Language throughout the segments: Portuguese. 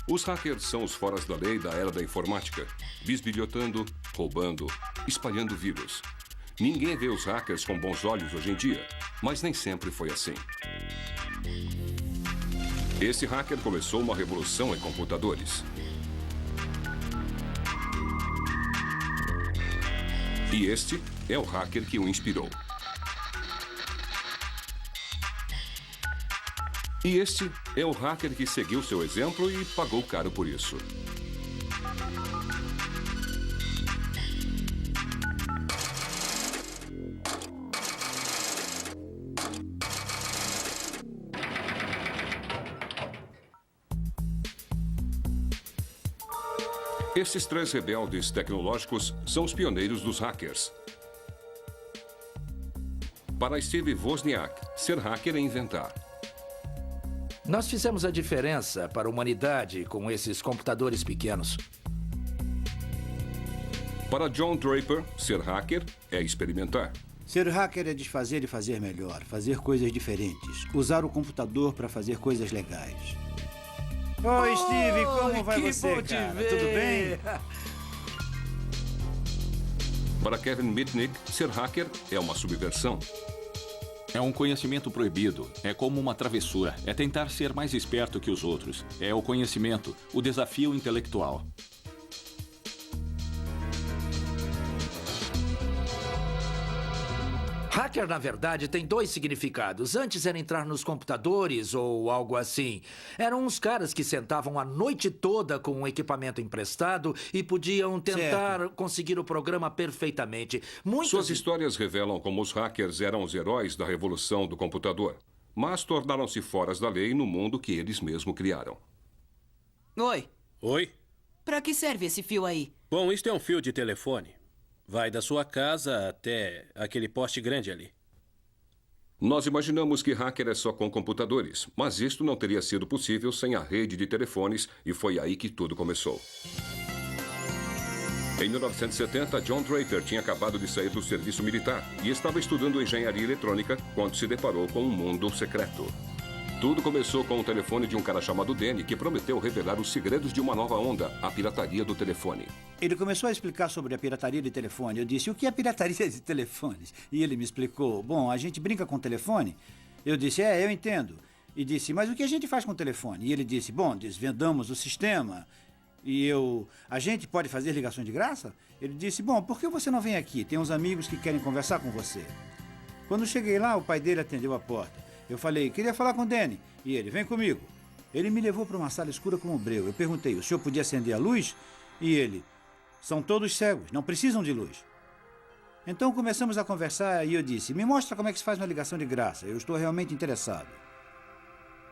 Os hackers são os foras da lei da era da informática, bisbilhotando, roubando, espalhando vírus. Ninguém vê os hackers com bons olhos hoje em dia, mas nem sempre foi assim. Esse hacker começou uma revolução em computadores. E este é o hacker que o inspirou. E este é o hacker que seguiu seu exemplo e pagou caro por isso. Esses três rebeldes tecnológicos são os pioneiros dos hackers. Para Steve Wozniak, ser hacker é inventar. Nós fizemos a diferença para a humanidade com esses computadores pequenos. Para John Draper, ser hacker é experimentar. Ser hacker é desfazer e fazer melhor, fazer coisas diferentes, usar o computador para fazer coisas legais. Oi, Steve, como vai você, cara? Tudo bem? Para Kevin Mitnick, ser hacker é uma subversão. É um conhecimento proibido. É como uma travessura. É tentar ser mais esperto que os outros. É o conhecimento, o desafio intelectual. Hacker, na verdade, tem dois significados. Antes era entrar nos computadores ou algo assim. Eram uns caras que sentavam a noite toda com um equipamento emprestado e podiam tentar conseguir o programa perfeitamente. Suas histórias revelam como os hackers eram os heróis da revolução do computador, mas tornaram-se foras da lei no mundo que eles mesmos criaram. Oi. Oi? Pra que serve esse fio aí? Bom, isto é um fio de telefone. Vai da sua casa até aquele poste grande ali. Nós imaginamos que hacker é só com computadores, mas isto não teria sido possível sem a rede de telefones e foi aí que tudo começou. Em 1970, John Draper tinha acabado de sair do serviço militar e estava estudando engenharia eletrônica quando se deparou com um mundo secreto. Tudo começou com um telefone de um cara chamado Danny que prometeu revelar os segredos de uma nova onda, a pirataria do telefone. Ele começou a explicar sobre a pirataria de telefone. Eu disse, o que é pirataria de telefones? E ele me explicou, bom, a gente brinca com telefone? Eu disse, eu entendo. E disse, mas o que a gente faz com o telefone? E ele disse, bom, desvendamos o sistema. E a gente pode fazer ligações de graça? Ele disse, bom, por que você não vem aqui? Tem uns amigos que querem conversar com você. Quando cheguei lá, o pai dele atendeu a porta. Eu falei, queria falar com o Danny. E ele, vem comigo. Ele me levou para uma sala escura como um breu. Eu perguntei, o senhor podia acender a luz? E ele, são todos cegos, não precisam de luz. Então começamos a conversar e eu disse, me mostra como é que se faz uma ligação de graça. Eu estou realmente interessado.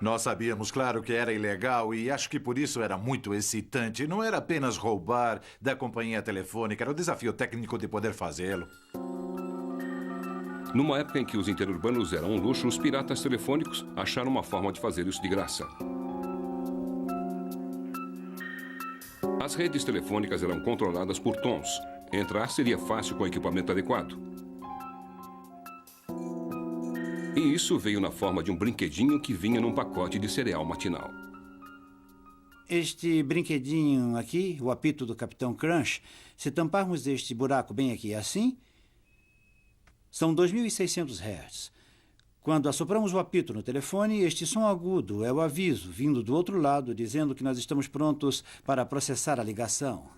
Nós sabíamos, claro, que era ilegal e acho que por isso era muito excitante. Não era apenas roubar da companhia telefônica, era o desafio técnico de poder fazê-lo. Numa época em que os interurbanos eram um luxo, os piratas telefônicos acharam uma forma de fazer isso de graça. As redes telefônicas eram controladas por tons. Entrar seria fácil com equipamento adequado. E isso veio na forma de um brinquedinho que vinha num pacote de cereal matinal. Este brinquedinho aqui, o apito do Capitão Crunch, se tamparmos este buraco bem aqui assim, são 2.600 Hz. Quando assopramos o apito no telefone, este som agudo é o aviso vindo do outro lado, dizendo que nós estamos prontos para processar a ligação.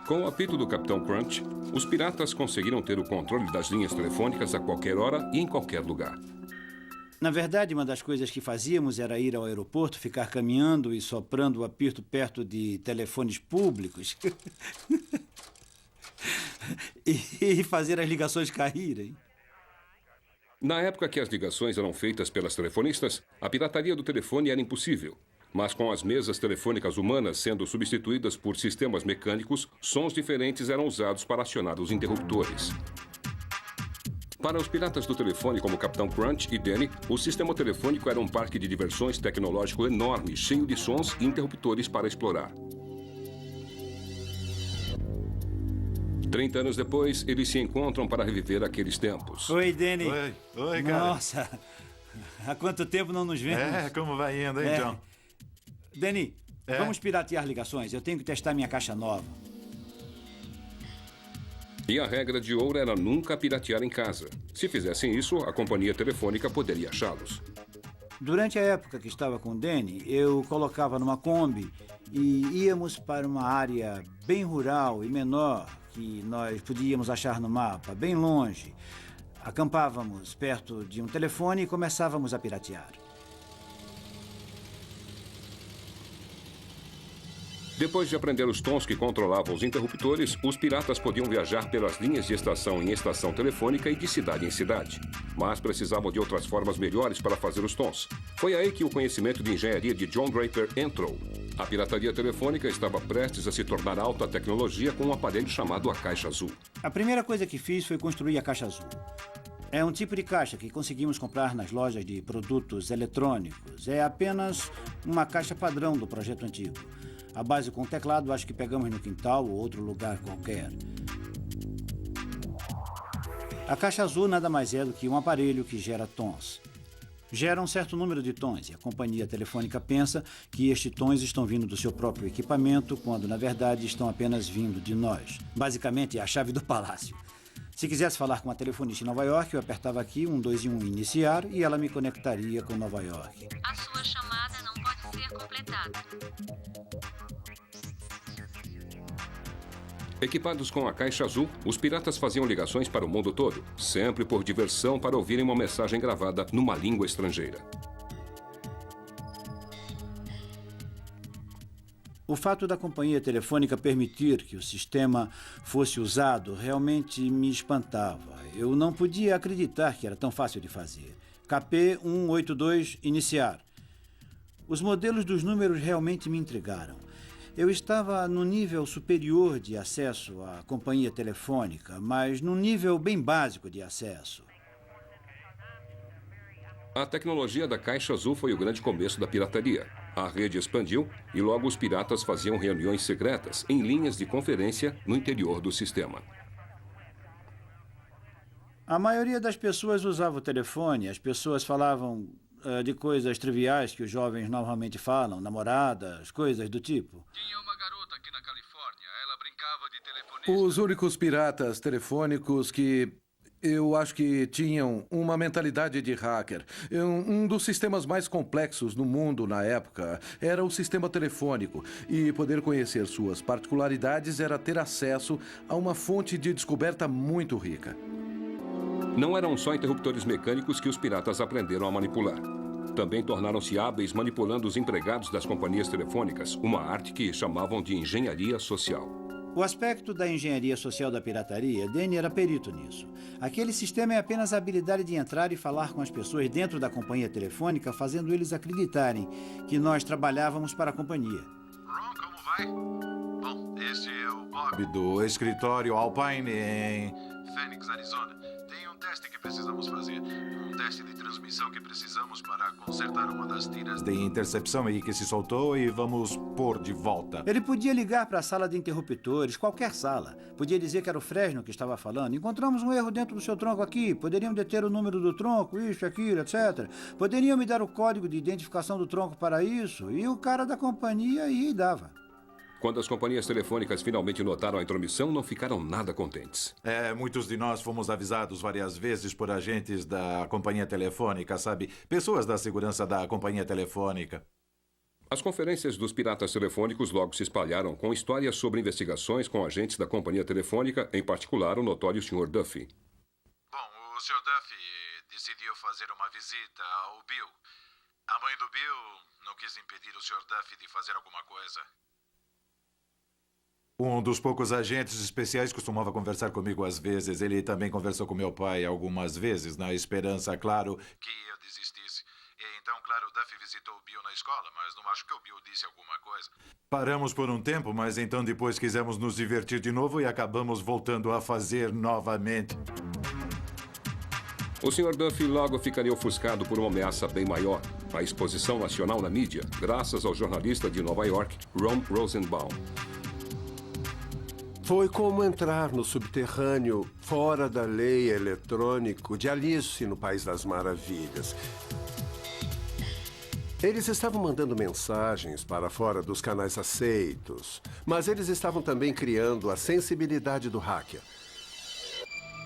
Com o apito do Capitão Crunch, os piratas conseguiram ter o controle das linhas telefônicas a qualquer hora e em qualquer lugar. Na verdade, uma das coisas que fazíamos era ir ao aeroporto, ficar caminhando e soprando o apito perto de telefones públicos. E fazer as ligações caírem. Na época que as ligações eram feitas pelas telefonistas, a pirataria do telefone era impossível. Mas com as mesas telefônicas humanas sendo substituídas por sistemas mecânicos, sons diferentes eram usados para acionar os interruptores. Para os piratas do telefone como Capitão Crunch e Danny, o sistema telefônico era um parque de diversões tecnológico enorme, cheio de sons e interruptores para explorar. 30 anos depois, eles se encontram para reviver aqueles tempos. Oi, Danny. Oi, cara. Nossa, há quanto tempo não nos vemos? Como vai indo, hein, John? Danny, É? Vamos piratear ligações. Eu tenho que testar minha caixa nova. E a regra de ouro era nunca piratear em casa. Se fizessem isso, a companhia telefônica poderia achá-los. Durante a época que estava com o Danny, eu colocava numa Kombi e íamos para uma área bem rural e menor que nós podíamos achar no mapa, bem longe. Acampávamos perto de um telefone e começávamos a piratear. Depois de aprender os tons que controlavam os interruptores, os piratas podiam viajar pelas linhas de estação em estação telefônica e de cidade em cidade. Mas precisavam de outras formas melhores para fazer os tons. Foi aí que o conhecimento de engenharia de John Draper entrou. A pirataria telefônica estava prestes a se tornar alta tecnologia com um aparelho chamado a Caixa Azul. A primeira coisa que fiz foi construir a Caixa Azul. É um tipo de caixa que conseguimos comprar nas lojas de produtos eletrônicos. É apenas uma caixa padrão do projeto antigo. A base com teclado acho que pegamos no quintal ou outro lugar qualquer. A Caixa Azul nada mais é do que um aparelho que gera tons. Gera um certo número de tons e a companhia telefônica pensa que estes tons estão vindo do seu próprio equipamento, quando na verdade estão apenas vindo de nós. Basicamente é a chave do palácio. Se quisesse falar com uma telefonista em Nova York, eu apertava aqui 1, 2 e 1 iniciar e ela me conectaria com Nova York. A sua chamada não pode ser completada. Equipados com a Caixa Azul, os piratas faziam ligações para o mundo todo, sempre por diversão para ouvirem uma mensagem gravada numa língua estrangeira. O fato da companhia telefônica permitir que o sistema fosse usado realmente me espantava. Eu não podia acreditar que era tão fácil de fazer. KP 182, iniciar. Os modelos dos números realmente me intrigaram. Eu estava no nível superior de acesso à companhia telefônica, mas num nível bem básico de acesso. A tecnologia da Caixa Azul foi o grande começo da pirataria. A rede expandiu e logo os piratas faziam reuniões secretas em linhas de conferência no interior do sistema. A maioria das pessoas usava o telefone, as pessoas falavam de coisas triviais que os jovens normalmente falam, namoradas, coisas do tipo. Tinha uma garota aqui na Califórnia, ela brincava de telefonista. Os únicos piratas telefônicos que eu acho que tinham uma mentalidade de hacker. Um dos sistemas mais complexos no mundo na época era o sistema telefônico. E poder conhecer suas particularidades era ter acesso a uma fonte de descoberta muito rica. Não eram só interruptores mecânicos que os piratas aprenderam a manipular. Também tornaram-se hábeis manipulando os empregados das companhias telefônicas, uma arte que chamavam de engenharia social. O aspecto da engenharia social da pirataria, Danny era perito nisso. Aquele sistema é apenas a habilidade de entrar e falar com as pessoas dentro da companhia telefônica, fazendo eles acreditarem que nós trabalhávamos para a companhia. Ron, como vai? Bom, esse é o Bob Do escritório Alpine em Phoenix, Arizona. Tem um teste que precisamos fazer. Um teste de transmissão que precisamos para consertar uma das tiras de intercepção aí que se soltou e vamos pôr de volta. Ele podia ligar para a sala de interruptores, qualquer sala. Podia dizer que era o Fresno que estava falando. Encontramos um erro dentro do seu tronco aqui. Poderiam deter o número do tronco, isso, aquilo, etc. Poderiam me dar o código de identificação do tronco para isso. E o cara da companhia ia e dava. Quando as companhias telefônicas finalmente notaram a intromissão, não ficaram nada contentes. Muitos de nós fomos avisados várias vezes por agentes da companhia telefônica, sabe? Pessoas da segurança da companhia telefônica. As conferências dos piratas telefônicos logo se espalharam com histórias sobre investigações com agentes da companhia telefônica, em particular o notório Sr. Duffy. Bom, o Sr. Duffy decidiu fazer uma visita ao Bill. A mãe do Bill não quis impedir o Sr. Duffy de fazer alguma coisa. Um dos poucos agentes especiais costumava conversar comigo às vezes. Ele também conversou com meu pai algumas vezes, na esperança, claro, que eu desistisse. E então, claro, o Duffy visitou o Bill na escola, mas não acho que o Bill disse alguma coisa. Paramos por um tempo, mas então depois quisemos nos divertir de novo e acabamos voltando a fazer novamente. O Sr. Duffy logo ficaria ofuscado por uma ameaça bem maior, a exposição nacional na mídia, graças ao jornalista de Nova York, Ron Rosenbaum. Foi como entrar no subterrâneo, fora da lei eletrônico de Alice no País das Maravilhas. Eles estavam mandando mensagens para fora dos canais aceitos, mas eles estavam também criando a sensibilidade do hacker.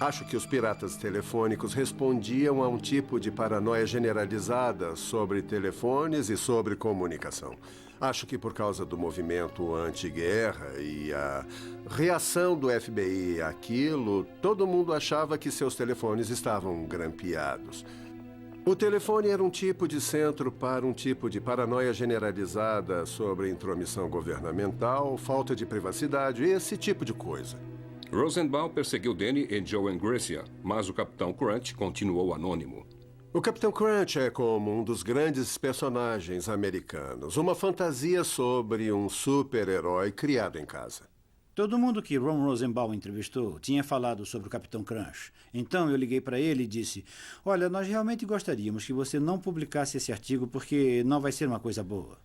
Acho que os piratas telefônicos respondiam a um tipo de paranoia generalizada sobre telefones e sobre comunicação. Acho que por causa do movimento anti-guerra e a reação do FBI àquilo, todo mundo achava que seus telefones estavam grampeados. O telefone era um tipo de centro para um tipo de paranoia generalizada sobre intromissão governamental, falta de privacidade, esse tipo de coisa. Rosenbaum perseguiu Danny e Joe Gracia, mas o Capitão Crunch continuou anônimo. O Capitão Crunch é como um dos grandes personagens americanos. Uma fantasia sobre um super-herói criado em casa. Todo mundo que Ron Rosenbaum entrevistou tinha falado sobre o Capitão Crunch. Então eu liguei para ele e disse: olha, nós realmente gostaríamos que você não publicasse esse artigo porque não vai ser uma coisa boa.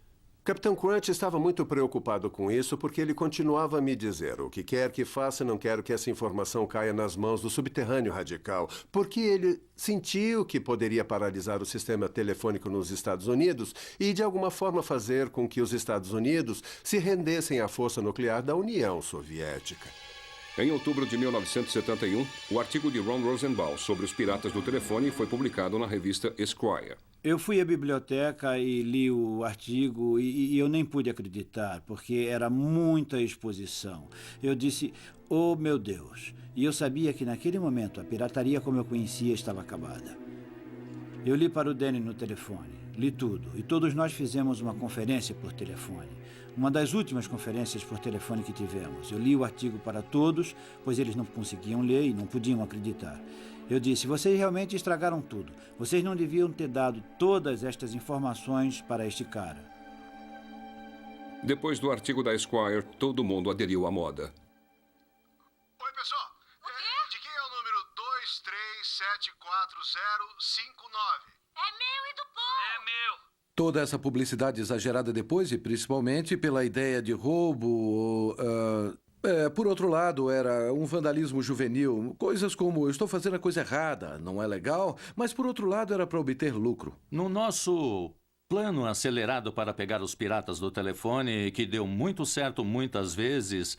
Capitão Crunch estava muito preocupado com isso porque ele continuava a me dizer: o que quer que faça, não quero que essa informação caia nas mãos do subterrâneo radical, porque ele sentiu que poderia paralisar o sistema telefônico nos Estados Unidos e, de alguma forma, fazer com que os Estados Unidos se rendessem à força nuclear da União Soviética. Em outubro de 1971, o artigo de Ron Rosenbaum sobre os piratas do telefone foi publicado na revista Esquire. Eu fui à biblioteca e li o artigo e eu nem pude acreditar, porque era muita exposição. Eu disse: oh, meu Deus. E eu sabia que naquele momento a pirataria como eu conhecia estava acabada. Eu li para o Danny no telefone, li tudo, e todos nós fizemos uma conferência por telefone. Uma das últimas conferências por telefone que tivemos. Eu li o artigo para todos, pois eles não conseguiam ler e não podiam acreditar. Eu disse: vocês realmente estragaram tudo. Vocês não deviam ter dado todas estas informações para este cara. Depois do artigo da Esquire, todo mundo aderiu à moda. Oi, pessoal. De quem é o número 2374059? É meu e do Paul. É meu. Toda essa publicidade exagerada depois, e principalmente pela ideia de roubo... por outro lado, era um vandalismo juvenil. Coisas como: eu estou fazendo a coisa errada, não é legal. Mas, por outro lado, era para obter lucro. No nosso plano acelerado para pegar os piratas do telefone, que deu muito certo muitas vezes,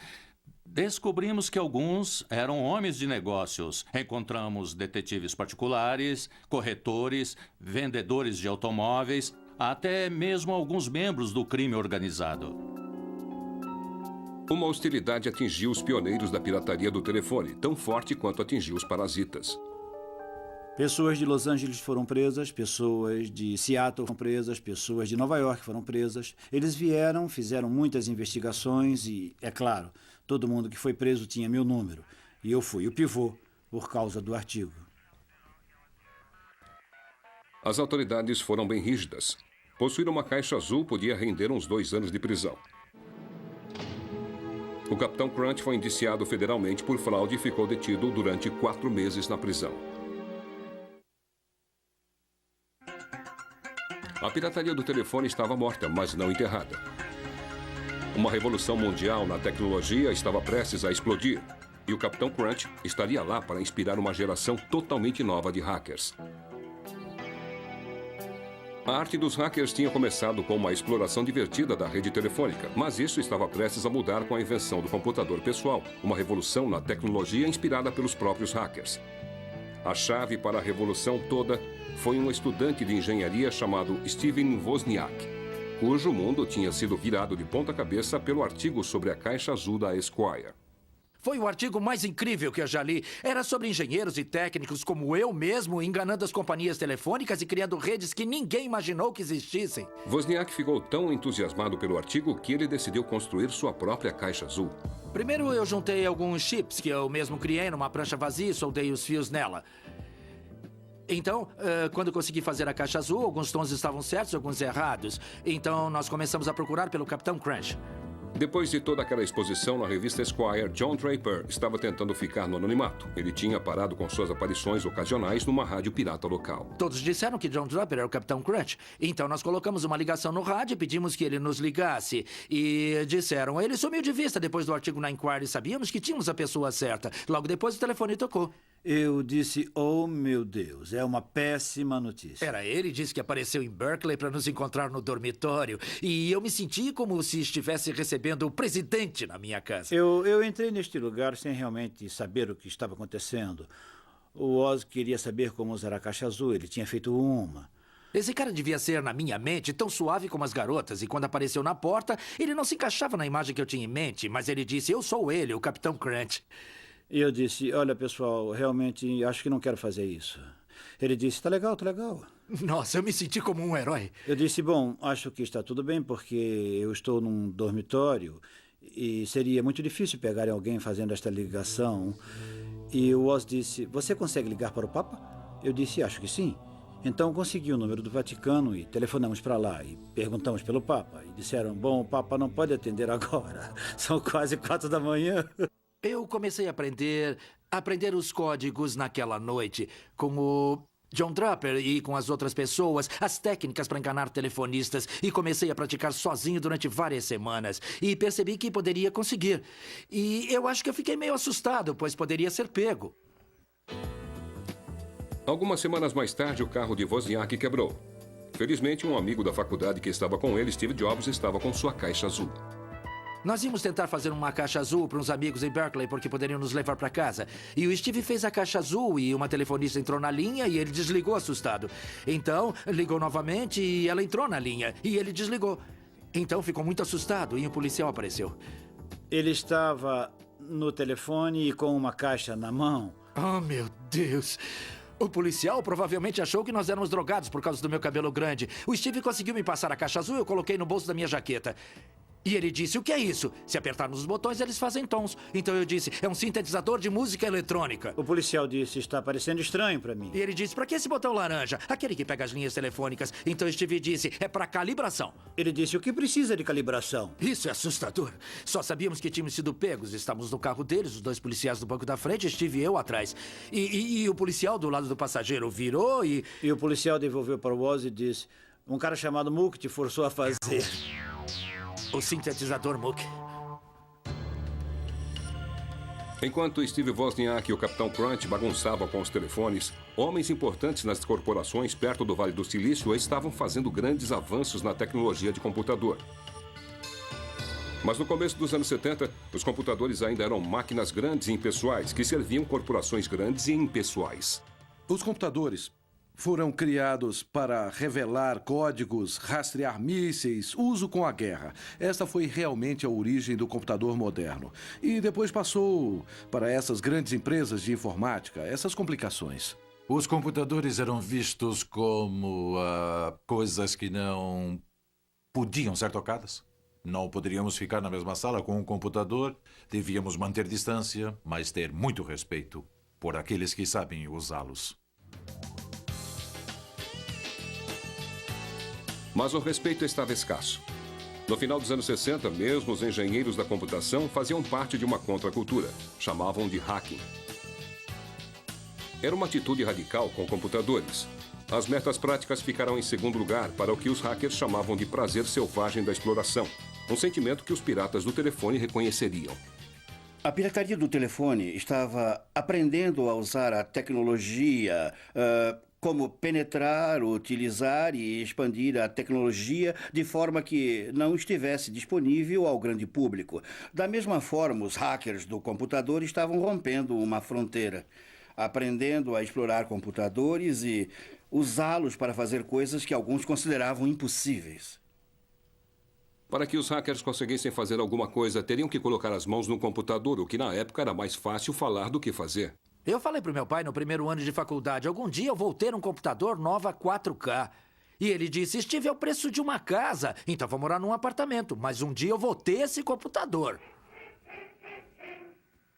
descobrimos que alguns eram homens de negócios. Encontramos detetives particulares, corretores, vendedores de automóveis, até mesmo alguns membros do crime organizado. Uma hostilidade atingiu os pioneiros da pirataria do telefone, tão forte quanto atingiu os parasitas. Pessoas de Los Angeles foram presas, pessoas de Seattle foram presas, pessoas de Nova York foram presas. Eles vieram, fizeram muitas investigações e, é claro, todo mundo que foi preso tinha meu número. E eu fui o pivô por causa do artigo. As autoridades foram bem rígidas. Possuir uma caixa azul podia render uns 2 anos de prisão. O Capitão Crunch foi indiciado federalmente por fraude e ficou detido durante 4 meses na prisão. A pirataria do telefone estava morta, mas não enterrada. Uma revolução mundial na tecnologia estava prestes a explodir, e o Capitão Crunch estaria lá para inspirar uma geração totalmente nova de hackers. A arte dos hackers tinha começado com uma exploração divertida da rede telefônica, mas isso estava prestes a mudar com a invenção do computador pessoal, uma revolução na tecnologia inspirada pelos próprios hackers. A chave para a revolução toda foi um estudante de engenharia chamado Steven Wozniak, cujo mundo tinha sido virado de ponta cabeça pelo artigo sobre a caixa azul da Esquire. Foi o artigo mais incrível que eu já li. Era sobre engenheiros e técnicos como eu mesmo, enganando as companhias telefônicas e criando redes que ninguém imaginou que existissem. Wozniak ficou tão entusiasmado pelo artigo que ele decidiu construir sua própria caixa azul. Primeiro eu juntei alguns chips que eu mesmo criei numa prancha vazia e soldei os fios nela. Então, quando consegui fazer a caixa azul, alguns tons estavam certos e alguns errados. Então nós começamos a procurar pelo Capitão Crunch. Depois de toda aquela exposição na revista Esquire, John Draper estava tentando ficar no anonimato. Ele tinha parado com suas aparições ocasionais numa rádio pirata local. Todos disseram que John Draper era o Capitão Crunch. Então nós colocamos uma ligação no rádio e pedimos que ele nos ligasse. E disseram: ele sumiu de vista depois do artigo na Inquiry. Sabíamos que tínhamos a pessoa certa. Logo depois o telefone tocou. Eu disse, oh meu Deus, é uma péssima notícia. Era ele, disse que apareceu em Berkeley para nos encontrar no dormitório. E eu me senti como se estivesse recebendo o presidente na minha casa. Eu entrei neste lugar sem realmente saber o que estava acontecendo. O Oz queria saber como usar a caixa azul, ele tinha feito uma. Esse cara devia ser, na minha mente, tão suave como as garotas. E quando apareceu na porta, ele não se encaixava na imagem que eu tinha em mente. Mas ele disse, eu sou ele, o Capitão Crunch. E eu disse, olha, pessoal, realmente acho que não quero fazer isso. Ele disse, tá legal, tá legal. Nossa, eu me senti como um herói. Eu disse, bom, acho que está tudo bem, porque eu estou num dormitório e seria muito difícil pegarem alguém fazendo esta ligação. E o Oz disse, você consegue ligar para o Papa? Eu disse, acho que sim. Então consegui o número do Vaticano e telefonamos para lá e perguntamos pelo Papa. E disseram, bom, o Papa não pode atender agora. São quase 4 da manhã. Eu comecei a aprender os códigos naquela noite, com o John Draper e com as outras pessoas, as técnicas para enganar telefonistas, e comecei a praticar sozinho durante várias semanas. E percebi que poderia conseguir. E eu acho que eu fiquei meio assustado, pois poderia ser pego. Algumas semanas mais tarde, o carro de Wozniak quebrou. Felizmente, um amigo da faculdade que estava com ele, Steve Jobs, estava com sua caixa azul. Nós íamos tentar fazer uma caixa azul para uns amigos em Berkeley, porque poderiam nos levar para casa. E o Steve fez a caixa azul e uma telefonista entrou na linha e ele desligou assustado. Então, ligou novamente e ela entrou na linha e ele desligou. Então, ficou muito assustado e um policial apareceu. Ele estava no telefone e com uma caixa na mão. Oh, meu Deus! O policial provavelmente achou que nós éramos drogados por causa do meu cabelo grande. O Steve conseguiu me passar a caixa azul e eu coloquei no bolso da minha jaqueta. E ele disse, o que é isso? Se apertar nos botões, eles fazem tons. Então eu disse, é um sintetizador de música eletrônica. O policial disse, está parecendo estranho para mim. E ele disse, para que esse botão laranja? Aquele que pega as linhas telefônicas. Então Steve disse, é para calibração. Ele disse, o que precisa de calibração? Isso é assustador. Só sabíamos que tínhamos sido pegos. Estávamos no carro deles, os 2 policiais no banco da frente, Steve e eu atrás. E o policial do lado do passageiro virou e... E o policial devolveu para o Oz e disse, um cara chamado Mook te forçou a fazer... O sintetizador Mook. Enquanto Steve Wozniak e o Capitão Crunch bagunçavam com os telefones, homens importantes nas corporações perto do Vale do Silício estavam fazendo grandes avanços na tecnologia de computador. Mas no começo dos anos 70, os computadores ainda eram máquinas grandes e impessoais que serviam corporações grandes e impessoais. Os computadores foram criados para revelar códigos, rastrear mísseis, uso com a guerra. Esta foi realmente a origem do computador moderno. E depois passou para essas grandes empresas de informática, essas complicações. Os computadores eram vistos como coisas que não podiam ser tocadas. Não poderíamos ficar na mesma sala com um computador. Devíamos manter distância, mas ter muito respeito por aqueles que sabem usá-los. Mas o respeito estava escasso. No final dos anos 60, mesmo os engenheiros da computação faziam parte de uma contracultura. Chamavam de hacking. Era uma atitude radical com computadores. As metas práticas ficaram em segundo lugar para o que os hackers chamavam de prazer selvagem da exploração. Um sentimento que os piratas do telefone reconheceriam. A pirataria do telefone estava aprendendo a usar a tecnologia... como penetrar, utilizar e expandir a tecnologia de forma que não estivesse disponível ao grande público. Da mesma forma, os hackers do computador estavam rompendo uma fronteira, aprendendo a explorar computadores e usá-los para fazer coisas que alguns consideravam impossíveis. Para que os hackers conseguissem fazer alguma coisa, teriam que colocar as mãos no computador, o que na época era mais fácil falar do que fazer. Eu falei pro meu pai no primeiro ano de faculdade, algum dia eu vou ter um computador Nova 4K. E ele disse, Steve, é o preço de uma casa, então vou morar num apartamento, mas um dia eu vou ter esse computador.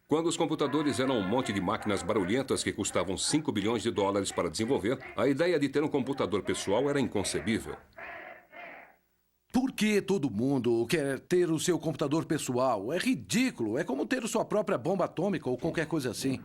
Quando os computadores eram um monte de máquinas barulhentas que custavam $5 bilhões para desenvolver, a ideia de ter um computador pessoal era inconcebível. Por que todo mundo quer ter o seu computador pessoal? É ridículo, é como ter sua própria bomba atômica ou qualquer coisa assim.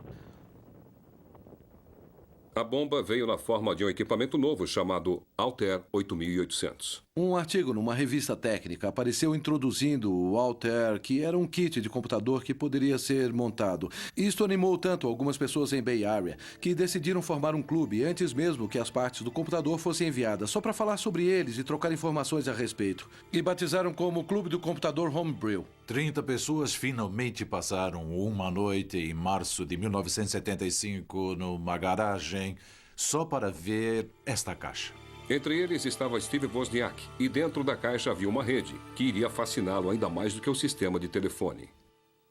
A bomba veio na forma de um equipamento novo chamado Altair 8800. Um artigo numa revista técnica apareceu introduzindo o Altair, que era um kit de computador que poderia ser montado. Isto animou tanto algumas pessoas em Bay Area que decidiram formar um clube antes mesmo que as partes do computador fossem enviadas, só para falar sobre eles e trocar informações a respeito. E batizaram como Clube do Computador Homebrew. 30 pessoas finalmente passaram uma noite em março de 1975 numa garagem só para ver esta caixa. Entre eles estava Steve Wozniak, e dentro da caixa havia uma rede, que iria fasciná-lo ainda mais do que o sistema de telefone.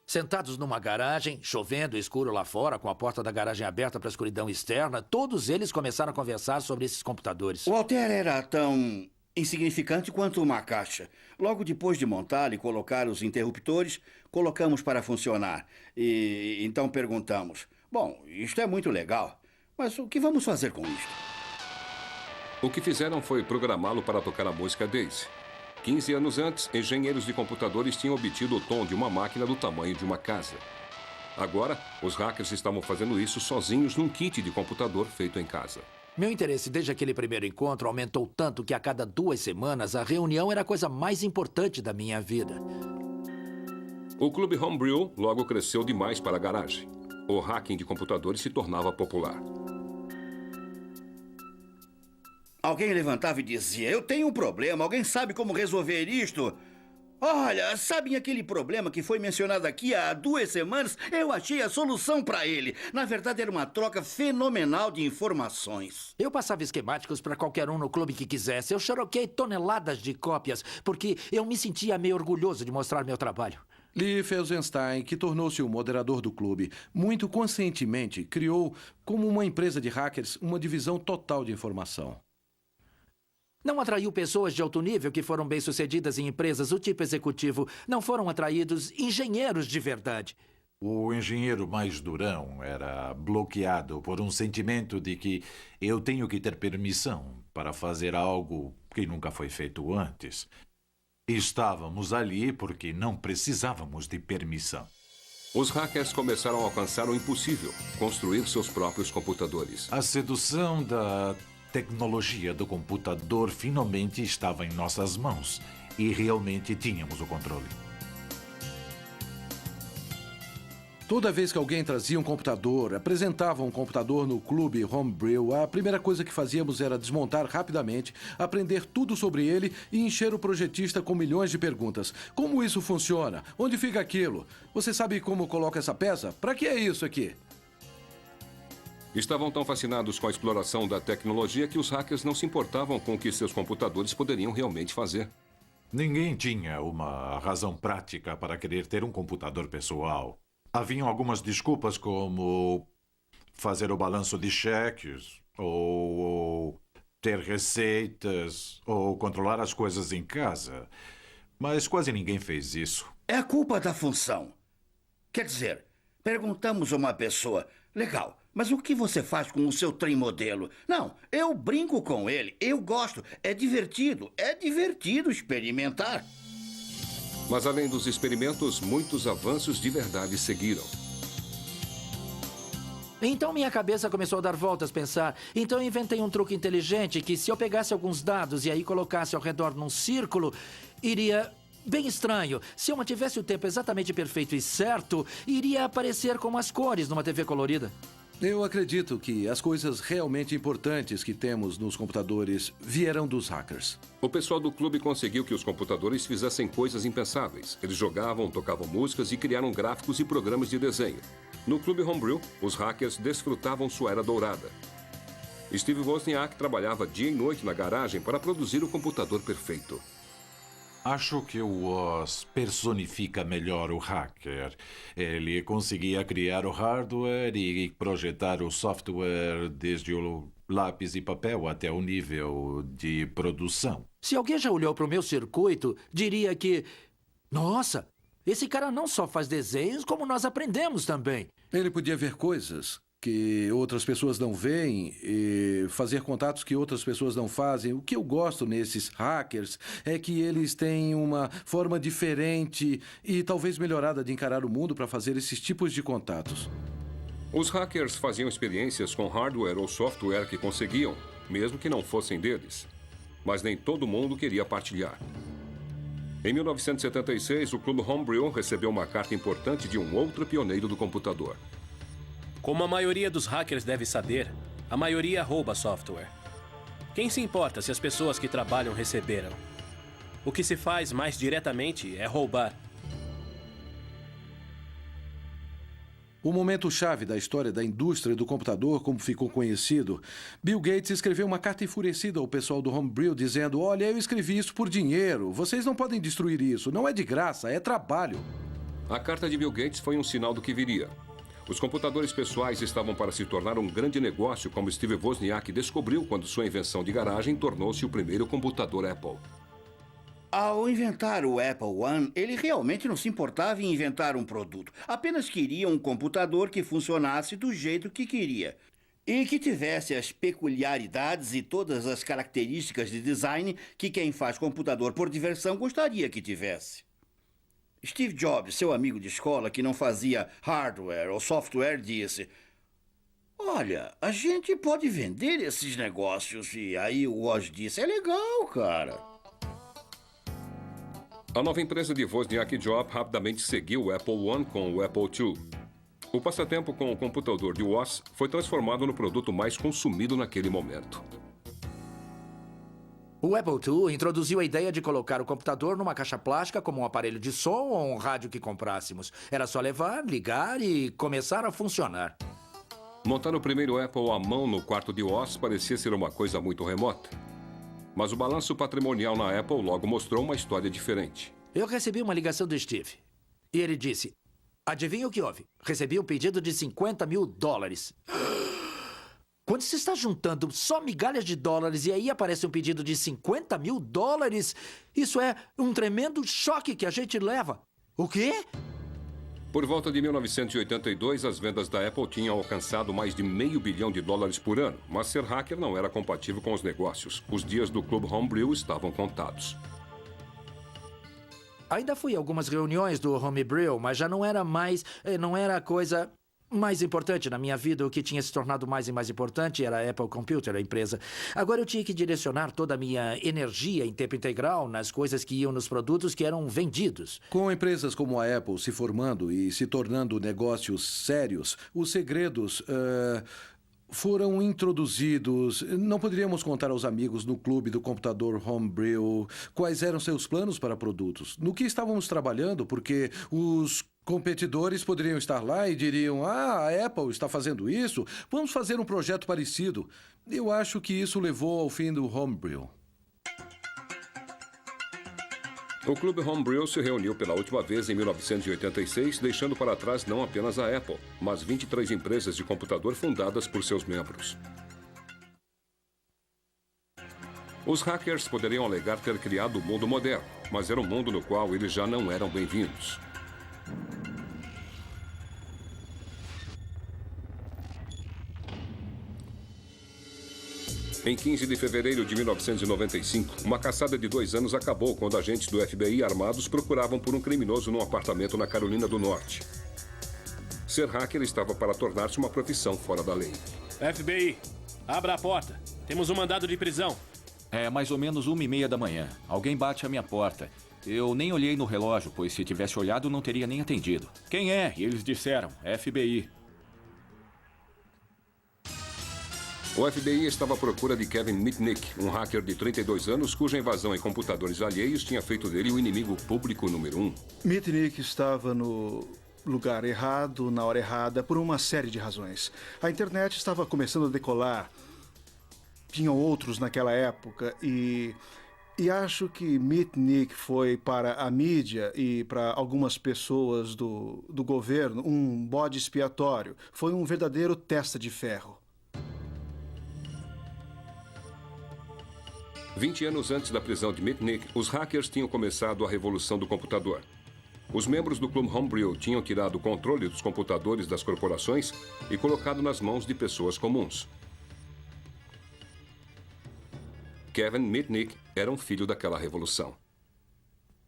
Sentados numa garagem, chovendo, escuro lá fora, com a porta da garagem aberta para a escuridão externa, todos eles começaram a conversar sobre esses computadores. O Altair era tão insignificante quanto uma caixa. Logo depois de montar e colocar os interruptores, colocamos para funcionar. E então perguntamos, bom, isto é muito legal, mas o que vamos fazer com isto? O que fizeram foi programá-lo para tocar a música Daisy. 15 anos antes, engenheiros de computadores tinham obtido o tom de uma máquina do tamanho de uma casa. Agora, os hackers estavam fazendo isso sozinhos num kit de computador feito em casa. Meu interesse desde aquele primeiro encontro aumentou tanto que a cada 2 semanas a reunião era a coisa mais importante da minha vida. O clube Homebrew logo cresceu demais para a garagem. O hacking de computadores se tornava popular. Alguém levantava e dizia, eu tenho um problema, alguém sabe como resolver isto? Olha, sabem aquele problema que foi mencionado aqui há 2 semanas? Eu achei a solução para ele. Na verdade, era uma troca fenomenal de informações. Eu passava esquemáticos para qualquer um no clube que quisesse. Eu xeroquei toneladas de cópias, porque eu me sentia meio orgulhoso de mostrar meu trabalho. Lee Felsenstein, que tornou-se o moderador do clube, muito conscientemente criou, como uma empresa de hackers, uma divisão total de informação. Não atraiu pessoas de alto nível que foram bem-sucedidas em empresas do tipo executivo. Não foram atraídos engenheiros de verdade. O engenheiro mais durão era bloqueado por um sentimento de que eu tenho que ter permissão para fazer algo que nunca foi feito antes. Estávamos ali porque não precisávamos de permissão. Os hackers começaram a alcançar o impossível, construir seus próprios computadores. A sedução da tecnologia do computador finalmente estava em nossas mãos e realmente tínhamos o controle. Toda vez que alguém trazia um computador, apresentava um computador no clube Homebrew, a primeira coisa que fazíamos era desmontar rapidamente, aprender tudo sobre ele e encher o projetista com milhões de perguntas. Como isso funciona? Onde fica aquilo? Você sabe como coloca essa peça? Para que é isso aqui? Estavam tão fascinados com a exploração da tecnologia que os hackers não se importavam com o que seus computadores poderiam realmente fazer. Ninguém tinha uma razão prática para querer ter um computador pessoal. Haviam algumas desculpas como fazer o balanço de cheques, ou ter receitas, ou controlar as coisas em casa. Mas quase ninguém fez isso. É a culpa da função. Quer dizer, perguntamos a uma pessoa, legal, mas o que você faz com o seu trem modelo? Não, eu brinco com ele, eu gosto, é divertido experimentar. Mas além dos experimentos, muitos avanços de verdade seguiram. Então minha cabeça começou a dar voltas, pensar. Então eu inventei um truque inteligente que se eu pegasse alguns dados e aí colocasse ao redor num círculo, iria bem estranho. Se eu mantivesse o tempo exatamente perfeito e certo, iria aparecer como as cores numa TV colorida. Eu acredito que as coisas realmente importantes que temos nos computadores vieram dos hackers. O pessoal do clube conseguiu que os computadores fizessem coisas impensáveis. Eles jogavam, tocavam músicas e criaram gráficos e programas de desenho. No clube Homebrew, os hackers desfrutavam sua era dourada. Steve Wozniak trabalhava dia e noite na garagem para produzir o computador perfeito. Acho que o Woz personifica melhor o hacker. Ele conseguia criar o hardware e projetar o software desde o lápis e papel até o nível de produção. Se alguém já olhou para o meu circuito, diria que... Nossa, esse cara não só faz desenhos, como nós aprendemos também. Ele podia ver coisas que outras pessoas não veem e fazer contatos que outras pessoas não fazem. O que eu gosto nesses hackers é que eles têm uma forma diferente e talvez melhorada de encarar o mundo para fazer esses tipos de contatos. Os hackers faziam experiências com hardware ou software que conseguiam, mesmo que não fossem deles. Mas nem todo mundo queria partilhar. Em 1976, o Clube Homebrew recebeu uma carta importante de um outro pioneiro do computador. Como a maioria dos hackers deve saber, a maioria rouba software. Quem se importa se as pessoas que trabalham receberam? O que se faz mais diretamente é roubar. O momento-chave da história da indústria do computador, como ficou conhecido, Bill Gates escreveu uma carta enfurecida ao pessoal do Homebrew, dizendo: olha, eu escrevi isso por dinheiro. Vocês não podem destruir isso. Não é de graça, é trabalho. A carta de Bill Gates foi um sinal do que viria. Os computadores pessoais estavam para se tornar um grande negócio, como Steve Wozniak descobriu quando sua invenção de garagem tornou-se o primeiro computador Apple. Ao inventar o Apple I, ele realmente não se importava em inventar um produto. Apenas queria um computador que funcionasse do jeito que queria. E que tivesse as peculiaridades e todas as características de design que quem faz computador por diversão gostaria que tivesse. Steve Jobs, seu amigo de escola que não fazia hardware ou software, disse: olha, a gente pode vender esses negócios. E aí o Woz disse: é legal, cara. A nova empresa de Wozniak e Jobs rapidamente seguiu o Apple I com o Apple II. O passatempo com o computador de Woz foi transformado no produto mais consumido naquele momento. O Apple II introduziu a ideia de colocar o computador numa caixa plástica como um aparelho de som ou um rádio que comprássemos. Era só levar, ligar e começar a funcionar. Montar o primeiro Apple à mão no quarto de Woz parecia ser uma coisa muito remota. Mas o balanço patrimonial na Apple logo mostrou uma história diferente. Eu recebi uma ligação do Steve. E ele disse: adivinha o que houve? Recebi um pedido de $50 mil. Quando se está juntando só migalhas de dólares e aí aparece um pedido de $50 mil, isso é um tremendo choque que a gente leva. O quê? Por volta de 1982, as vendas da Apple tinham alcançado mais de $500 bilhão por ano, mas ser hacker não era compatível com os negócios. Os dias do Clube Homebrew estavam contados. Ainda fui a algumas reuniões do Homebrew, mas já não era a coisa mais importante na minha vida. O que tinha se tornado mais e mais importante era a Apple Computer, a empresa. Agora eu tinha que direcionar toda a minha energia em tempo integral nas coisas que iam nos produtos que eram vendidos. Com empresas como a Apple se formando e se tornando negócios sérios, os segredos foram introduzidos. Não poderíamos contar aos amigos no clube do computador Homebrew quais eram seus planos para produtos, no que estávamos trabalhando, porque os competidores poderiam estar lá e diriam: a Apple está fazendo isso, vamos fazer um projeto parecido. Eu acho que isso levou ao fim do Homebrew. O Clube Homebrew se reuniu pela última vez em 1986, deixando para trás não apenas a Apple, mas 23 empresas de computador fundadas por seus membros. Os hackers poderiam alegar ter criado o mundo moderno, mas era um mundo no qual eles já não eram bem-vindos. Em 15 de fevereiro de 1995, uma caçada de 2 anos acabou quando agentes do FBI armados procuravam por um criminoso num apartamento na Carolina do Norte. Ser hacker estava para tornar-se uma profissão fora da lei. FBI, abra a porta. Temos um mandado de prisão. É mais ou menos 1h30 da manhã. Alguém bate à minha porta. Eu nem olhei no relógio, pois se tivesse olhado não teria nem atendido. Quem é? E eles disseram: FBI. O FBI estava à procura de Kevin Mitnick, um hacker de 32 anos cuja invasão em computadores alheios tinha feito dele o inimigo público número 1. Mitnick estava no lugar errado, na hora errada, por uma série de razões. A internet estava começando a decolar. Tinham outros naquela época e acho que Mitnick foi para a mídia e para algumas pessoas do governo um bode expiatório. Foi um verdadeiro testa de ferro. 20 anos antes da prisão de Mitnick, os hackers tinham começado a revolução do computador. Os membros do Clube Homebrew tinham tirado o controle dos computadores das corporações e colocado nas mãos de pessoas comuns. Kevin Mitnick era um filho daquela revolução.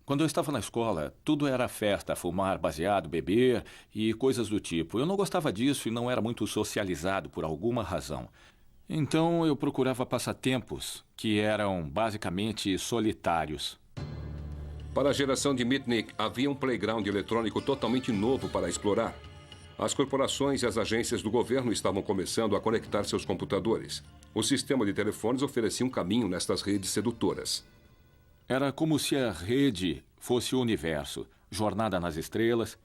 Quando eu estava na escola, tudo era festa, fumar baseado, beber e coisas do tipo. Eu não gostava disso e não era muito socializado por alguma razão. Então eu procurava passatempos que eram basicamente solitários. Para a geração de Mitnick, havia um playground eletrônico totalmente novo para explorar. As corporações e as agências do governo estavam começando a conectar seus computadores. O sistema de telefones oferecia um caminho nestas redes sedutoras. Era como se a rede fosse o universo, jornada nas estrelas,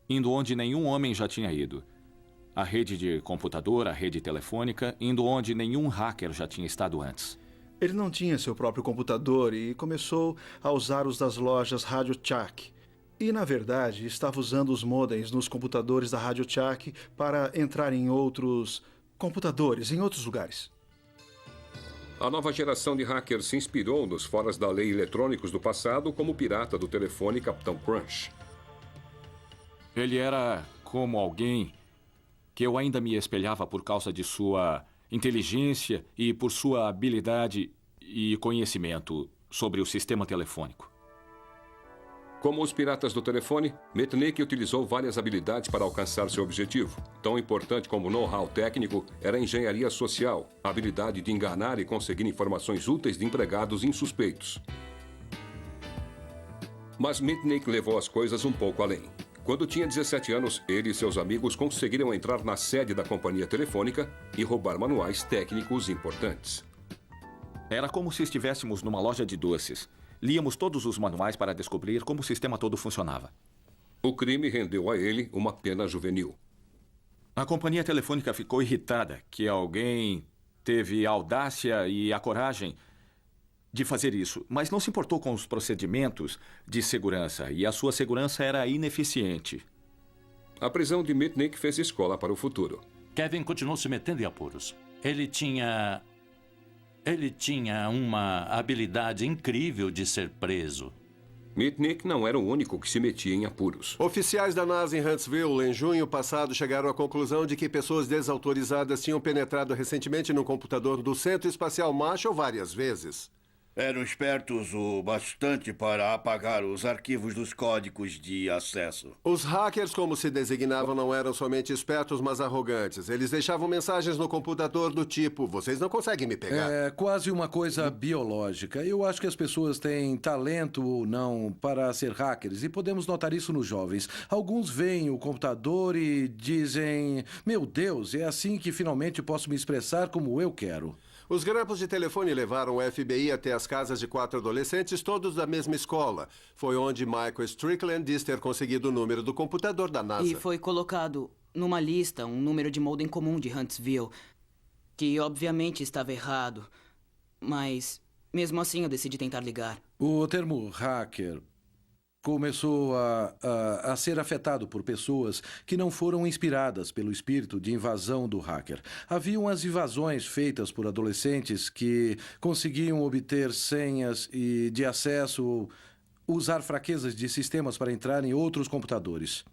indo onde nenhum homem já tinha ido. A rede de computador, a rede telefônica, indo onde nenhum hacker já tinha estado antes. Ele não tinha seu próprio computador e começou a usar os das lojas Radio Shack. E, na verdade, estava usando os modems nos computadores da Radio Shack para entrar em outros computadores, em outros lugares. A nova geração de hackers se inspirou nos foras da lei eletrônicos do passado, como o pirata do telefone Capitão Crunch. Ele era como alguém que eu ainda me espelhava por causa de sua inteligência e por sua habilidade e conhecimento sobre o sistema telefônico. Como os piratas do telefone, Mitnick utilizou várias habilidades para alcançar seu objetivo. Tão importante como o know-how técnico era a engenharia social, a habilidade de enganar e conseguir informações úteis de empregados insuspeitos. Mas Mitnick levou as coisas um pouco além. Quando tinha 17 anos, ele e seus amigos conseguiram entrar na sede da companhia telefônica e roubar manuais técnicos importantes. Era como se estivéssemos numa loja de doces. Líamos todos os manuais para descobrir como o sistema todo funcionava. O crime rendeu a ele uma pena juvenil. A companhia telefônica ficou irritada que alguém teve a audácia e a coragem de fazer isso, mas não se importou com os procedimentos de segurança e a sua segurança era ineficiente. A prisão de Mitnick fez escola para o futuro. Kevin continuou se metendo em apuros. Ele tinha uma habilidade incrível de ser preso. Mitnick não era o único que se metia em apuros. Oficiais da NASA em Huntsville, em junho passado, chegaram à conclusão de que pessoas desautorizadas tinham penetrado recentemente no computador do Centro Espacial Marshall várias vezes. Eram espertos o bastante para apagar os arquivos dos códigos de acesso. Os hackers, como se designavam, não eram somente espertos, mas arrogantes. Eles deixavam mensagens no computador do tipo: vocês não conseguem me pegar. É quase uma coisa biológica. Eu acho que as pessoas têm talento ou não para ser hackers e podemos notar isso nos jovens. Alguns veem o computador e dizem: meu Deus, é assim que finalmente posso me expressar como eu quero. Os grampos de telefone levaram o FBI até as casas de 4 adolescentes, todos da mesma escola. Foi onde Michael Strickland diz ter conseguido o número do computador da NASA. E foi colocado numa lista um número de modem comum de Huntsville, que obviamente estava errado. Mas, mesmo assim, eu decidi tentar ligar. O termo hacker começou a ser afetado por pessoas que não foram inspiradas pelo espírito de invasão do hacker. Haviam as invasões feitas por adolescentes que conseguiam obter senhas e de acesso, usar fraquezas de sistemas para entrar em outros computadores.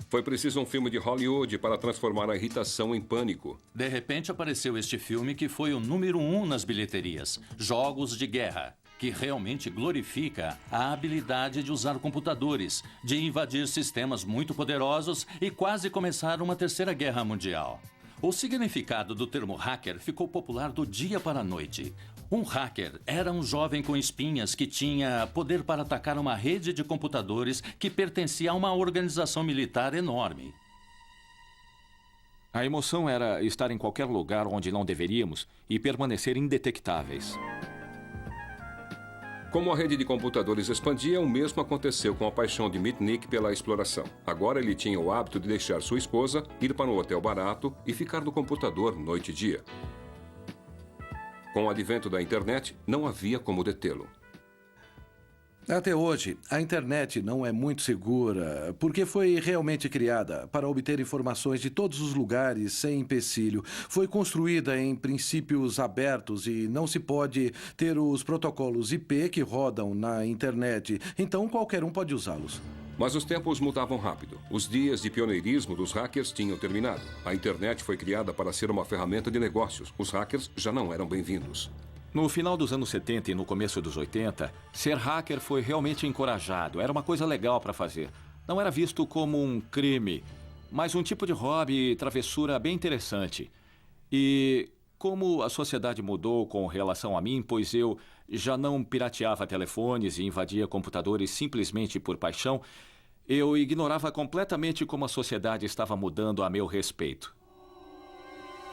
Foi preciso um filme de Hollywood para transformar a irritação em pânico. De repente apareceu este filme que foi o número 1 nas bilheterias, Jogos de Guerra, que realmente glorifica a habilidade de usar computadores, de invadir sistemas muito poderosos e quase começar uma terceira guerra mundial. O significado do termo hacker ficou popular do dia para a noite. Um hacker era um jovem com espinhas que tinha poder para atacar uma rede de computadores que pertencia a uma organização militar enorme. A emoção era estar em qualquer lugar onde não deveríamos e permanecer indetectáveis. Como a rede de computadores expandia, o mesmo aconteceu com a paixão de Mitnick pela exploração. Agora ele tinha o hábito de deixar sua esposa, ir para um hotel barato e ficar no computador noite e dia. Com o advento da internet, não havia como detê-lo. Até hoje, a internet não é muito segura, porque foi realmente criada para obter informações de todos os lugares sem empecilho. Foi construída em princípios abertos e não se pode ter os protocolos IP que rodam na internet, então qualquer um pode usá-los. Mas os tempos mudavam rápido. Os dias de pioneirismo dos hackers tinham terminado. A internet foi criada para ser uma ferramenta de negócios. Os hackers já não eram bem-vindos. No final dos anos 70 e no começo dos 80, ser hacker foi realmente encorajado. Era uma coisa legal para fazer. Não era visto como um crime, mas um tipo de hobby e travessura bem interessante. E como a sociedade mudou com relação a mim, pois eu já não pirateava telefones e invadia computadores simplesmente por paixão, eu ignorava completamente como a sociedade estava mudando a meu respeito.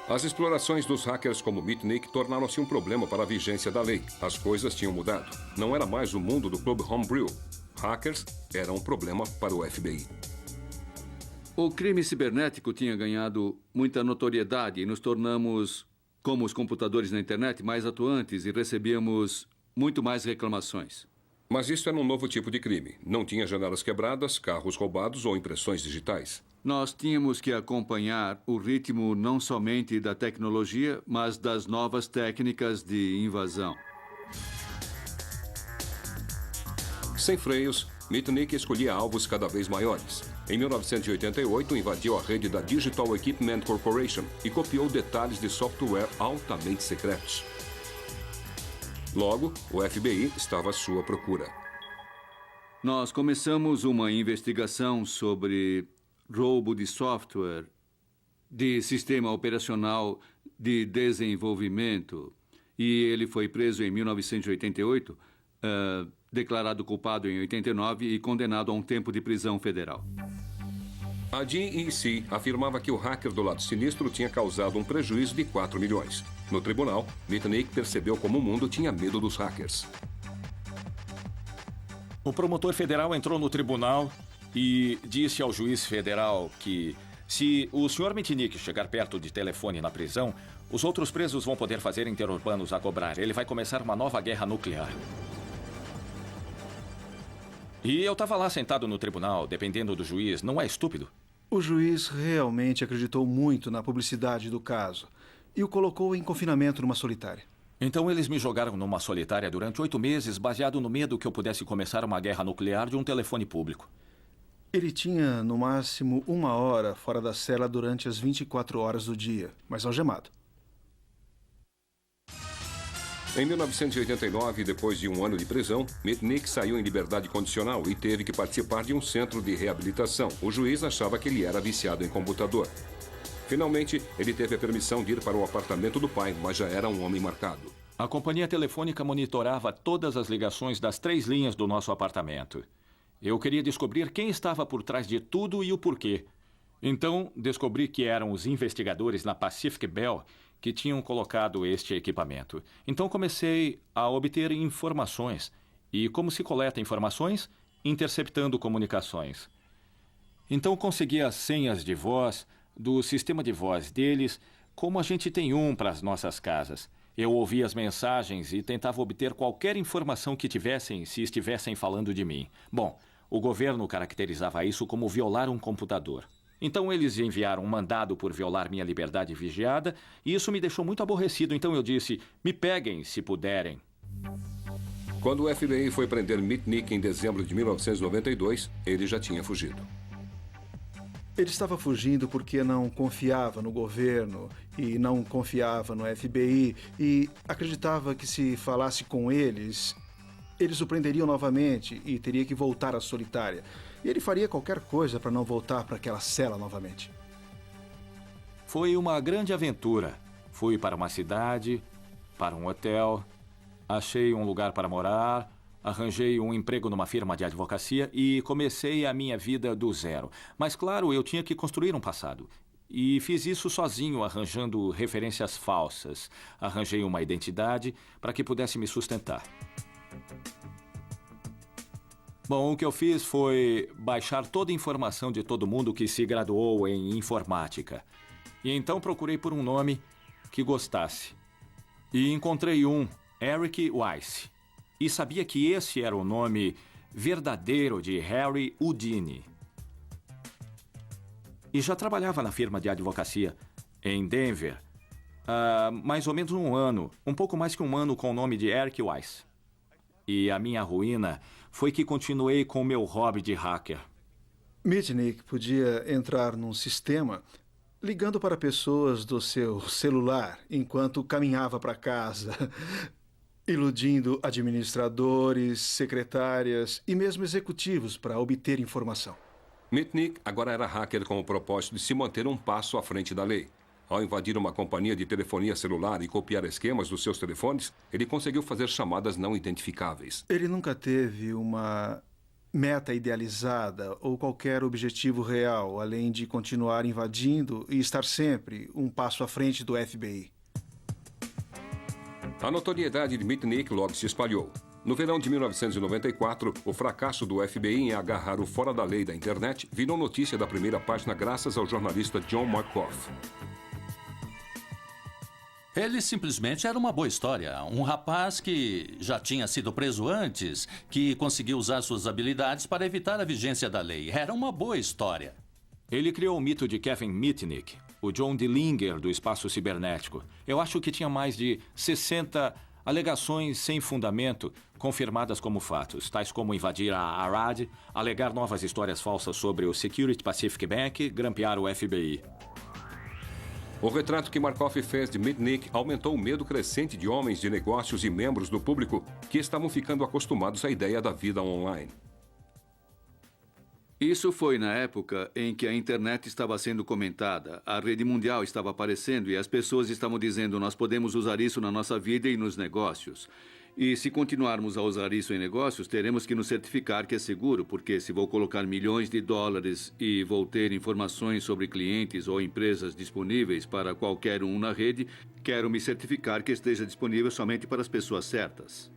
As explorações dos hackers como Mitnick tornaram-se um problema para a vigência da lei. As coisas tinham mudado. Não era mais o mundo do Clube Homebrew. Hackers eram um problema para o FBI. O crime cibernético tinha ganhado muita notoriedade e nos tornamos, como os computadores na internet, mais atuantes e recebíamos muito mais reclamações. Mas isso era um novo tipo de crime. Não tinha janelas quebradas, carros roubados ou impressões digitais. Nós tínhamos que acompanhar o ritmo não somente da tecnologia, mas das novas técnicas de invasão. Sem freios, Mitnick escolhia alvos cada vez maiores. Em 1988, invadiu a rede da Digital Equipment Corporation e copiou detalhes de software altamente secretos. Logo, o FBI estava à sua procura. Nós começamos uma investigação sobre roubo de software, de sistema operacional de desenvolvimento, e ele foi preso em 1988, declarado culpado em 89 e condenado a um tempo de prisão federal. A DEC afirmava que o hacker do lado sinistro tinha causado um prejuízo de 4 milhões. No tribunal, Mitnick percebeu como o mundo tinha medo dos hackers. O promotor federal entrou no tribunal e disse ao juiz federal que, se o Sr. Mitnick chegar perto de telefone na prisão, os outros presos vão poder fazer interurbanos a cobrar. Ele vai começar uma nova guerra nuclear. E eu estava lá sentado no tribunal, dependendo do juiz. Não é estúpido? O juiz realmente acreditou muito na publicidade do caso e o colocou em confinamento numa solitária. Então eles me jogaram numa solitária durante 8 meses, baseado no medo que eu pudesse começar uma guerra nuclear de um telefone público. Ele tinha, no máximo, 1 hora fora da cela durante as 24 horas do dia, mas algemado. Em 1989, depois de 1 ano de prisão, Mitnick saiu em liberdade condicional e teve que participar de um centro de reabilitação. O juiz achava que ele era viciado em computador. Finalmente, ele teve a permissão de ir para o apartamento do pai, mas já era um homem marcado. A companhia telefônica monitorava todas as ligações das 3 linhas do nosso apartamento. Eu queria descobrir quem estava por trás de tudo e o porquê. Então, descobri que eram os investigadores na Pacific Bell que tinham colocado este equipamento. Então, comecei a obter informações. E como se coleta informações? Interceptando comunicações. Então, consegui as senhas de voz do sistema de voz deles, como a gente tem um para as nossas casas. Eu ouvia as mensagens e tentava obter qualquer informação que tivessem se estivessem falando de mim. Bom, o governo caracterizava isso como violar um computador. Então eles enviaram um mandado por violar minha liberdade vigiada e isso me deixou muito aborrecido. Então eu disse, me peguem se puderem. Quando o FBI foi prender Mitnick em dezembro de 1992, ele já tinha fugido. Ele estava fugindo porque não confiava no governo e não confiava no FBI e acreditava que se falasse com eles, eles o prenderiam novamente e teria que voltar à solitária. E ele faria qualquer coisa para não voltar para aquela cela novamente. Foi uma grande aventura. Fui para uma cidade, para um hotel, achei um lugar para morar, arranjei um emprego numa firma de advocacia e comecei a minha vida do zero. Mas, claro, eu tinha que construir um passado. E fiz isso sozinho, arranjando referências falsas. Arranjei uma identidade para que pudesse me sustentar. Bom, o que eu fiz foi baixar toda a informação de todo mundo que se graduou em informática. E então procurei por um nome que gostasse. E encontrei um, Eric Weiss. E sabia que esse era o nome verdadeiro de Harry Houdini. E já trabalhava na firma de advocacia em Denver há mais ou menos 1 ano, um pouco mais que 1 ano com o nome de Eric Weiss. E a minha ruína foi que continuei com o meu hobby de hacker. Mitnick podia entrar num sistema ligando para pessoas do seu celular enquanto caminhava para casa. iludindo administradores, secretárias e mesmo executivos para obter informação. Mitnick agora era hacker com o propósito de se manter um passo à frente da lei. Ao invadir uma companhia de telefonia celular e copiar esquemas dos seus telefones, ele conseguiu fazer chamadas não identificáveis. Ele nunca teve uma meta idealizada ou qualquer objetivo real, além de continuar invadindo e estar sempre um passo à frente do FBI. A notoriedade de Mitnick logo se espalhou. No verão de 1994, o fracasso do FBI em agarrar o fora da lei da internet virou notícia da primeira página graças ao jornalista John Markoff. Ele simplesmente era uma boa história. Um rapaz que já tinha sido preso antes, que conseguiu usar suas habilidades para evitar a vigência da lei. Era uma boa história. Ele criou o mito de Kevin Mitnick, o John Dillinger do espaço cibernético. Eu acho que tinha mais de 60 alegações sem fundamento, confirmadas como fatos, tais como invadir a Arad, alegar novas histórias falsas sobre o Security Pacific Bank, grampear o FBI. O retrato que Markoff fez de Mitnick aumentou o medo crescente de homens de negócios e membros do público que estavam ficando acostumados à ideia da vida online. Isso foi na época em que a internet estava sendo comentada, a rede mundial estava aparecendo e as pessoas estavam dizendo: nós podemos usar isso na nossa vida e nos negócios. E se continuarmos a usar isso em negócios, teremos que nos certificar que é seguro, porque se vou colocar milhões de dólares e vou ter informações sobre clientes ou empresas disponíveis para qualquer um na rede, quero me certificar que esteja disponível somente para as pessoas certas.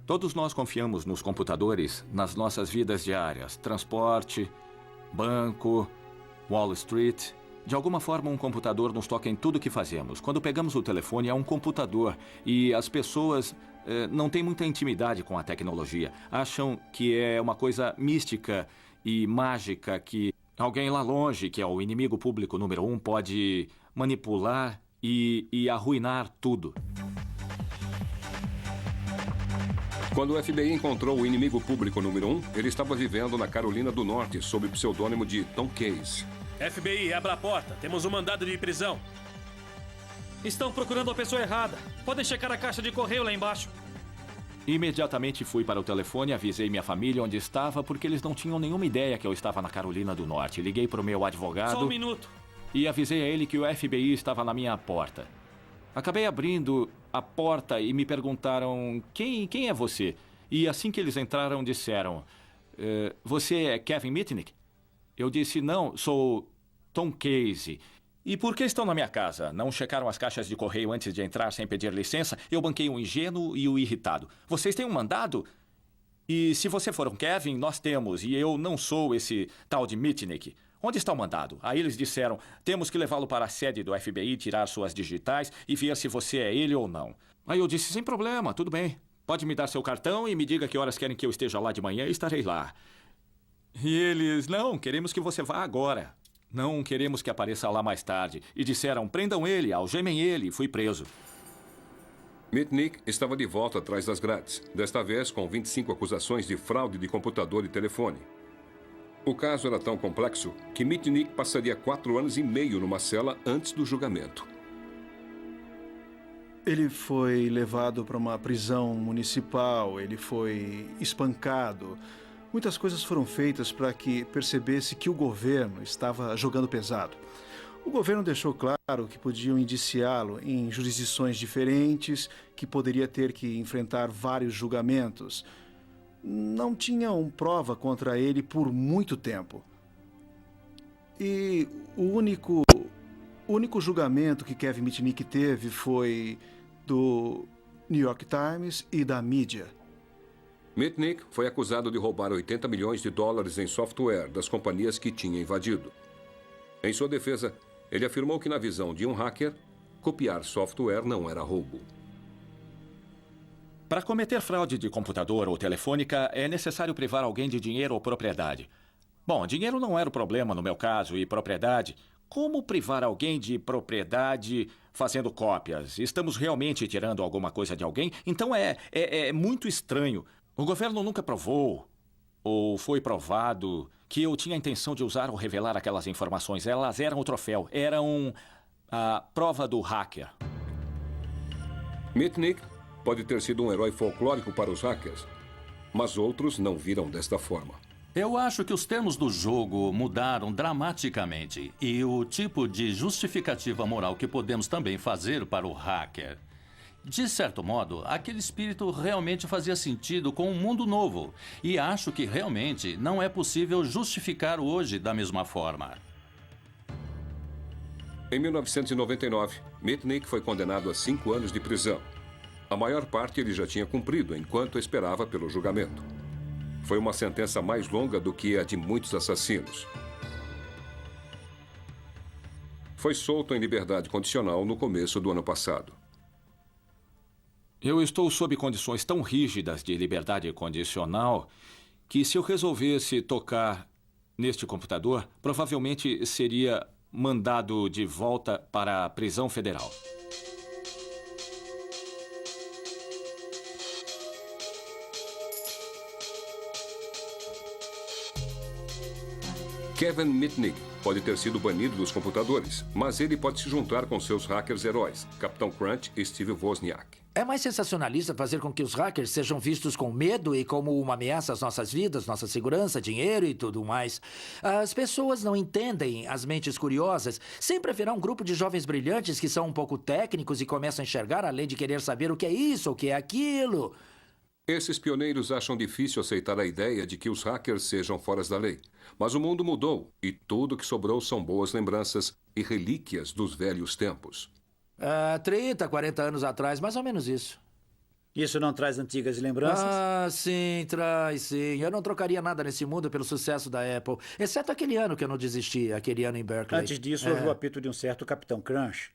Todos nós confiamos nos computadores nas nossas vidas diárias. Transporte, banco, Wall Street. De alguma forma, um computador nos toca em tudo o que fazemos. Quando pegamos o telefone, é um computador. E as pessoas não têm muita intimidade com a tecnologia. Acham que é uma coisa mística e mágica que alguém lá longe, que é o inimigo público número 1, pode manipular e arruinar tudo. Quando o FBI encontrou o inimigo público número 1, ele estava vivendo na Carolina do Norte sob o pseudônimo de Tom Case. FBI, abra a porta. Temos um mandado de prisão. Estão procurando a pessoa errada. Podem checar a caixa de correio lá embaixo. Imediatamente fui para o telefone e avisei minha família onde estava, porque eles não tinham nenhuma ideia que eu estava na Carolina do Norte. Liguei para o meu advogado... Só um minuto. E avisei a ele que o FBI estava na minha porta. Acabei abrindo a porta e me perguntaram: quem é você? E assim que eles entraram, disseram: você é Kevin Mitnick? Eu disse: não, sou Tom Case. E por que estão na minha casa? Não checaram as caixas de correio antes de entrar sem pedir licença? Eu banquei o ingênuo e o irritado. Vocês têm um mandado? E se você for um Kevin, nós temos. E eu não sou esse tal de Mitnick. Onde está o mandado? Aí eles disseram: temos que levá-lo para a sede do FBI, tirar suas digitais e ver se você é ele ou não. Aí eu disse: sem problema, tudo bem. Pode me dar seu cartão e me diga que horas querem que eu esteja lá de manhã e estarei lá. E eles: não, queremos que você vá agora. Não queremos que apareça lá mais tarde. E disseram: prendam ele, algemem ele. E fui preso. Mitnick estava de volta atrás das grades, desta vez com 25 acusações de fraude de computador e telefone. O caso era tão complexo que Mitnick passaria 4 anos e meio numa cela antes do julgamento. Ele foi levado para uma prisão municipal, ele foi espancado. Muitas coisas foram feitas para que percebesse que o governo estava jogando pesado. O governo deixou claro que podiam indiciá-lo em jurisdições diferentes, que poderia ter que enfrentar vários julgamentos. Não tinham prova contra ele por muito tempo. E o único julgamento que Kevin Mitnick teve foi do New York Times e da mídia. Mitnick foi acusado de roubar 80 milhões de dólares em software das companhias que tinha invadido. Em sua defesa, ele afirmou que, na visão de um hacker, copiar software não era roubo. Para cometer fraude de computador ou telefônica, é necessário privar alguém de dinheiro ou propriedade. Bom, dinheiro não era o problema no meu caso, e propriedade. Como privar alguém de propriedade fazendo cópias? Estamos realmente tirando alguma coisa de alguém? Então é muito estranho. O governo nunca provou, ou foi provado, que eu tinha a intenção de usar ou revelar aquelas informações. Elas eram o troféu, eram a prova do hacker. Mitnick pode ter sido um herói folclórico para os hackers, mas outros não viram desta forma. Eu acho que os termos do jogo mudaram dramaticamente e o tipo de justificativa moral que podemos também fazer para o hacker. De certo modo, aquele espírito realmente fazia sentido com um mundo novo e acho que realmente não é possível justificar hoje da mesma forma. Em 1999, Mitnick foi condenado a 5 anos de prisão. A maior parte ele já tinha cumprido enquanto esperava pelo julgamento. Foi uma sentença mais longa do que a de muitos assassinos. Foi solto em liberdade condicional no começo do ano passado. Eu estou sob condições tão rígidas de liberdade condicional que, se eu resolvesse tocar neste computador, provavelmente seria mandado de volta para a prisão federal. Kevin Mitnick pode ter sido banido dos computadores, mas ele pode se juntar com seus hackers heróis, Capitão Crunch e Steve Wozniak. É mais sensacionalista fazer com que os hackers sejam vistos com medo e como uma ameaça às nossas vidas, nossa segurança, dinheiro e tudo mais. As pessoas não entendem as mentes curiosas. Sempre haverá um grupo de jovens brilhantes que são um pouco técnicos e começam a enxergar além de querer saber o que é isso, o que é aquilo. Esses pioneiros acham difícil aceitar a ideia de que os hackers sejam fora da lei. Mas o mundo mudou e tudo que sobrou são boas lembranças e relíquias dos velhos tempos. 30, 40 anos atrás, mais ou menos isso. Isso não traz antigas lembranças? Sim, traz, sim. Eu não trocaria nada nesse mundo pelo sucesso da Apple, exceto aquele ano que eu não desisti, aquele ano em Berkeley. Antes disso, houve o apito de um certo Capitão Crunch.